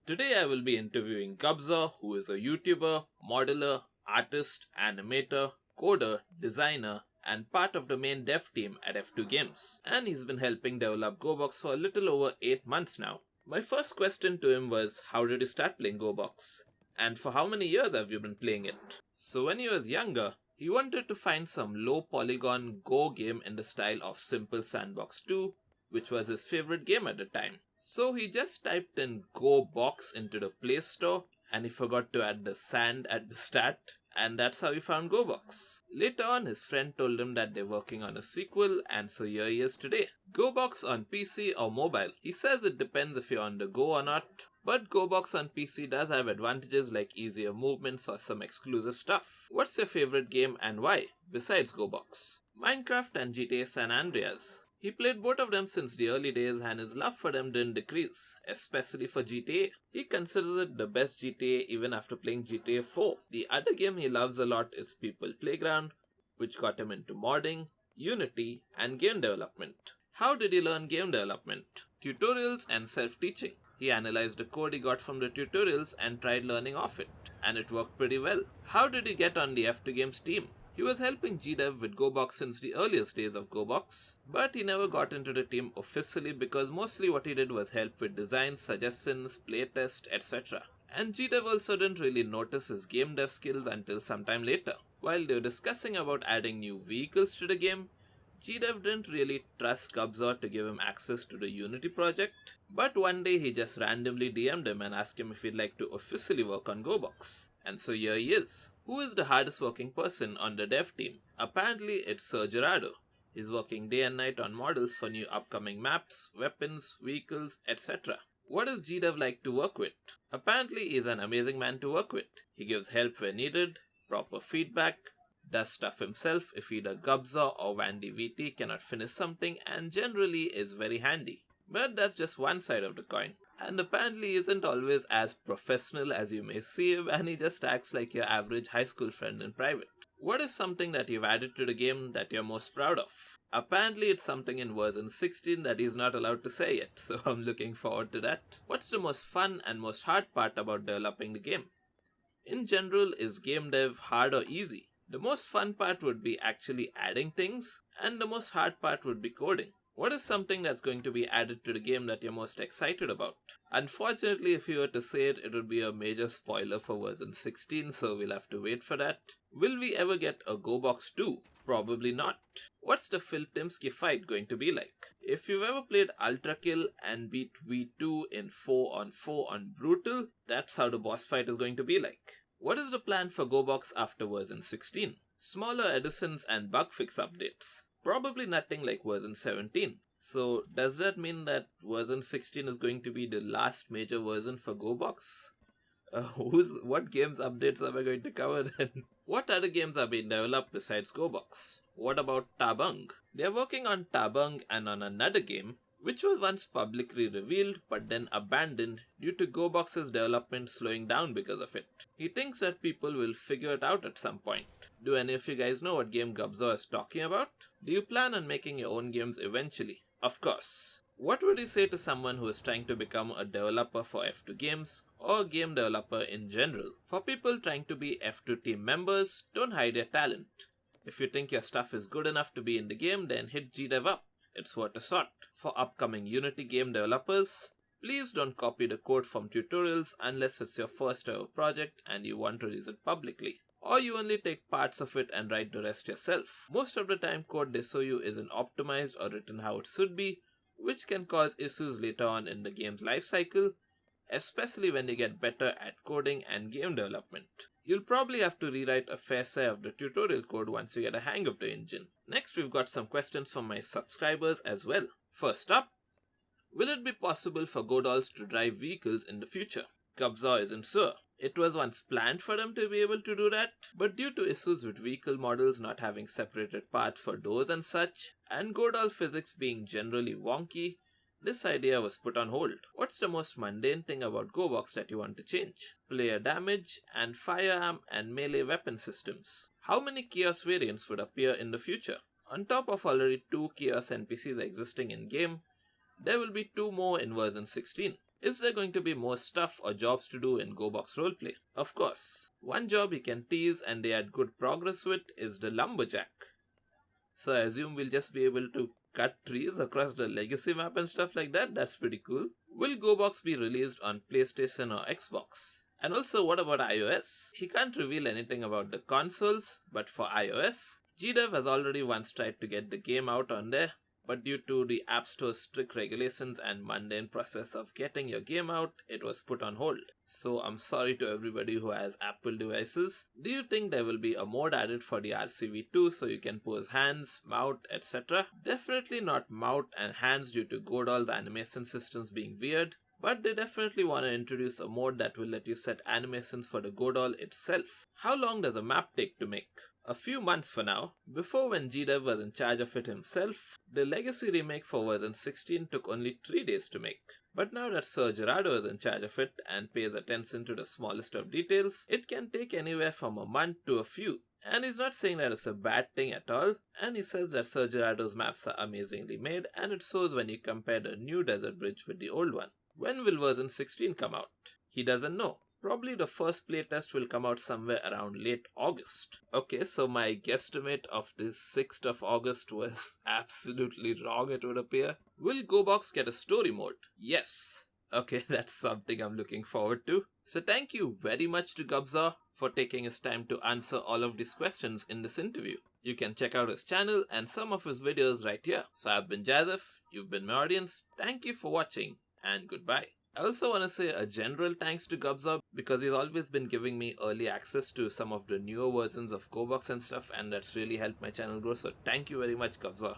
Today I will be interviewing Gubzor, who is a YouTuber, modeler, artist, animator, coder, designer, and part of the main dev team at F2Games. And he's been helping develop Gorebox for a little over 8 months now. My first question to him was, how did you start playing Gorebox? And for how many years have you been playing it? So when he was younger, he wanted to find some low polygon Go game in the style of Simple Sandbox 2, which was his favorite game at the time. So he just typed in Gorebox into the Play Store and he forgot to add the sand at the start, and that's how he found Gorebox. Later on, his friend told him that they're working on a sequel, and so here he is today. Gorebox on PC or mobile? He says it depends if you're on the go or not, but Gorebox on PC does have advantages like easier movements or some exclusive stuff. What's your favorite game and why, besides Gorebox? Minecraft and GTA San Andreas. He played both of them since the early days and his love for them didn't decrease, especially for GTA. He considers it the best GTA even after playing GTA 4. The other game he loves a lot is People Playground, which got him into modding, Unity, and game development. How did he learn game development? Tutorials and self-teaching. He analyzed the code he got from the tutorials and tried learning off it, and it worked pretty well. How did he get on the F2Games team? He was helping GDev with Gorebox since the earliest days of Gorebox, but he never got into the team officially because mostly what he did was help with design, suggestions, playtest, etc. And GDev also didn't really notice his game dev skills until sometime later. While they were discussing about adding new vehicles to the game, GDev didn't really trust Gubzor to give him access to the Unity project, but one day he just randomly DM'd him and asked him if he'd like to officially work on Gorebox. And so here he is. Who is the hardest working person on the dev team? Apparently it's Sir Gerardo. He's working day and night on models for new upcoming maps, weapons, vehicles, etc. What is GDev like to work with? Apparently he's an amazing man to work with. He gives help where needed, proper feedback, does stuff himself if either Gubzor or Vandy VT cannot finish something, and generally is very handy. But that's just one side of the coin. And apparently isn't always as professional as you may seem, and he just acts like your average high school friend in private. What is something that you've added to the game that you're most proud of? Apparently it's something in version 16 that he's not allowed to say yet, so I'm looking forward to that. What's the most fun and most hard part about developing the game? In general, is game dev hard or easy? The most fun part would be actually adding things, and the most hard part would be coding. What is something that's going to be added to the game that you're most excited about? Unfortunately, if you were to say it, it would be a major spoiler for version 16, so we'll have to wait for that. Will we ever get a Gorebox 2? Probably not. What's the Phil Timsky fight going to be like? If you've ever played Ultra Kill and beat V2 in 4-on-4 on Brutal, that's how the boss fight is going to be like. What is the plan for Gorebox after version 16? Smaller additions and bug fix updates. Probably nothing like version 17. So does that mean that version 16 is going to be the last major version for Gorebox? What games updates are we going to cover then? What other games are being developed besides Gorebox? What about Tabung? They're working on Tabung and on another game, which was once publicly revealed but then abandoned due to Gorebox's development slowing down because of it. He thinks that people will figure it out at some point. Do any of you guys know what game Gubzor is talking about? Do you plan on making your own games eventually? Of course. What would you say to someone who is trying to become a developer for F2Games or a game developer in general? For people trying to be F2 team members, don't hide your talent. If you think your stuff is good enough to be in the game, then hit GDev up. It's worth a shot. For upcoming Unity game developers, please don't copy the code from tutorials unless it's your first ever project and you want to release it publicly. Or you only take parts of it and write the rest yourself. Most of the time code they show you isn't optimized or written how it should be, which can cause issues later on in the game's life cycle, especially when you get better at coding and game development. You'll probably have to rewrite a fair share of the tutorial code once you get a hang of the engine. Next, we've got some questions from my subscribers as well. First up, will it be possible for Goredolls to drive vehicles in the future? Gubzor isn't sure. It was once planned for them to be able to do that, but due to issues with vehicle models not having separated parts for doors and such, and Goredoll physics being generally wonky, this idea was put on hold. What's the most mundane thing about Gorebox that you want to change? Player damage and firearm and melee weapon systems. How many Chaos variants would appear in the future? On top of already 2 Chaos NPCs existing in game, there will be 2 more in version 16. Is there going to be more stuff or jobs to do in Gobox roleplay? Of course. One job you can tease and they had good progress with is the Lumberjack. So I assume we'll just be able to cut trees across the legacy map and stuff like that. That's pretty cool. Will Gobox be released on PlayStation or Xbox? And also, what about iOS? He can't reveal anything about the consoles, but for iOS, GDev has already once tried to get the game out on there, but due to the App Store's strict regulations and mundane process of getting your game out, it was put on hold. So I'm sorry to everybody who has Apple devices. Do you think there will be a mode added for the RCV2 so you can pose hands, mouth, etc.? Definitely not mouth and hands due to Goredolls animation systems being weird, but they definitely want to introduce a mode that will let you set animations for the Goredoll itself. How long does a map take to make? A few months for now. Before, when GDev was in charge of it himself, the legacy remake for version 16 took only 3 days to make. But now that Sir Gerardo is in charge of it and pays attention to the smallest of details, it can take anywhere from a month to a few. And he's not saying that it's a bad thing at all, and he says that Sir Gerardo's maps are amazingly made, and it shows when you compare the new desert bridge with the old one. When will version 16 come out? He doesn't know. Probably the first playtest will come out somewhere around late August. Okay, so my guesstimate of the 6th of August was absolutely wrong, it would appear. Will Gobox get a story mode? Yes. Okay, that's something I'm looking forward to. So thank you very much to Gubzor for taking his time to answer all of these questions in this interview. You can check out his channel and some of his videos right here. So I've been Jazef, you've been my audience, thank you for watching, and goodbye. I also want to say a general thanks to Gubzor because he's always been giving me early access to some of the newer versions of Gobox and stuff, and that's really helped my channel grow, so thank you very much, Gubzor.